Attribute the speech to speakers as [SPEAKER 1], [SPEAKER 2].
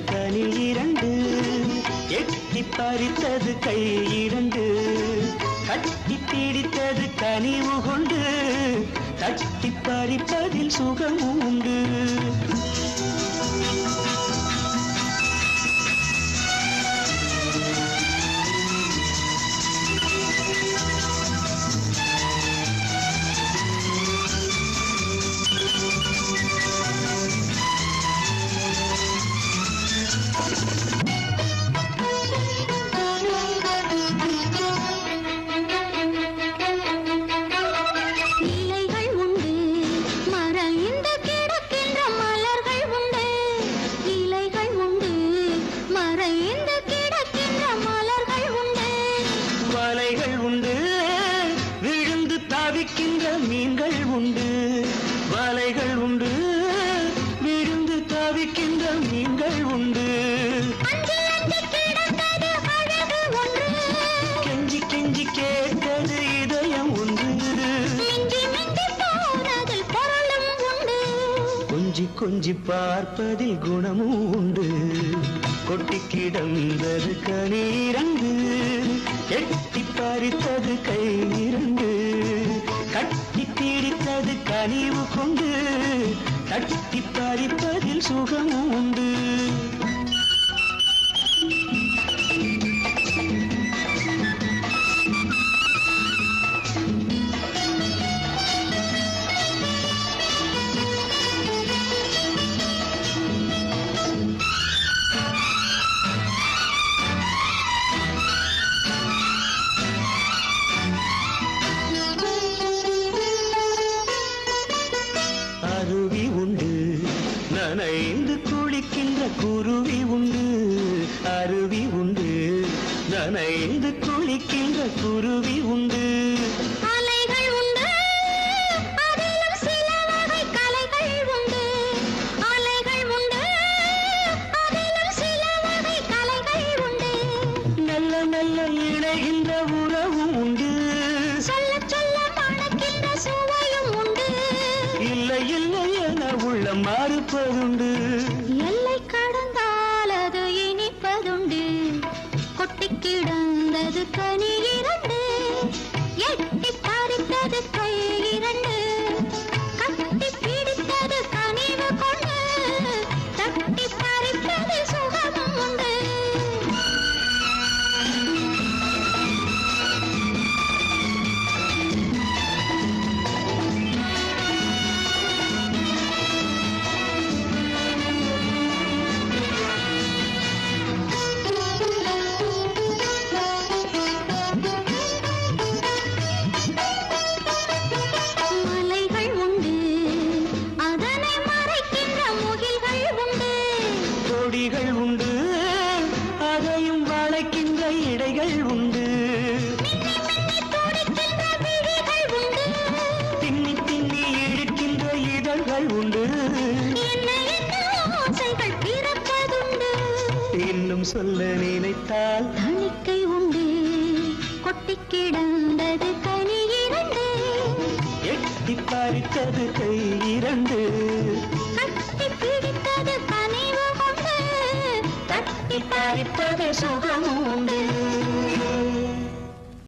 [SPEAKER 1] கனி இரண்டு, எட்டி பறித்தது கை இரண்டு, கட்டி பிடித்தது கனிவு கொண்டு, தட்டி பறிப்பதில் சுகம் உண்டு. மீன்கள் உண்டு, வலைகள் உண்டு, விழுந்து தவிக்கின்ற மீன்கள் உண்டு. கெஞ்சி கெஞ்சி கேட்டது இதயம் உண்டு, கொஞ்சி கொஞ்சி பார்ப்பதில் குணமும் உண்டு. கொட்டி கிடந்தது கனீரண்டு, எட்டி பறித்தது கை இரண்டு, கட்டி பிடித்தது கனிவு கொண்டு, தட்டி பறிப்பதில் சுகமும் உண்டு. அருவி உண்டு, நனைந்து குளிக்கின்ற குருவி உண்டு. அருவி உண்டு, நனைந்து குளிக்கின்ற குருவி உண்டு.
[SPEAKER 2] அலைகள் உண்டு, அதிலும் சில வகை கலைகள் உண்டு. அலைகள் உண்டு, அதிலும் சில வகை கலைகள் உண்டு.
[SPEAKER 1] நல்ல நல்ல இணைகின்ற உறவும் உண்டு,
[SPEAKER 2] சொல்ல சொல்ல மணக்கின்ற சுவையும் உண்டு.
[SPEAKER 1] இல்லை இல்லை என உள்ள மறுப்பதுண்டு.
[SPEAKER 2] எல்லை கடந்தால் அது இனிப்பதுண்டு. கொட்டி கிடந்தது கனி இரண்டு, எட்டி பறித்தது கை இரண்டு, கட்டி பிடித்தது கனிவு கொண்டு, தட்டி பறிப்பது சுகமும் உண்டு. மலைகள் உண்டு, அதனை மறைக்கின்ற முகில்கள் உண்டு.
[SPEAKER 1] கொடிகள் உண்டு, அதையும் வளைக்கின்ற இடைகள் உண்டு.
[SPEAKER 2] மின்னி மின்னி துடிக்கின்ற விழிகள் உண்டு.
[SPEAKER 1] திண்ணி திண்ணி இழுக்கின்ற இதழ்கள் உண்டு.
[SPEAKER 2] என்ன என்ன ஓசைகள் பிறப்பதுண்டு.
[SPEAKER 1] இன்னும் சொல்ல நினைத்தால்
[SPEAKER 2] தணிக்கை உண்டு, கொட்டி கிடந்தது கனி இரண்டு,
[SPEAKER 1] எட்டி பறித்தது கை இரண்டு,
[SPEAKER 2] கட்டி பிடித்தது கனிவு கொண்டு, தட்டி
[SPEAKER 1] பறிப்பது சுகம் உண்டு.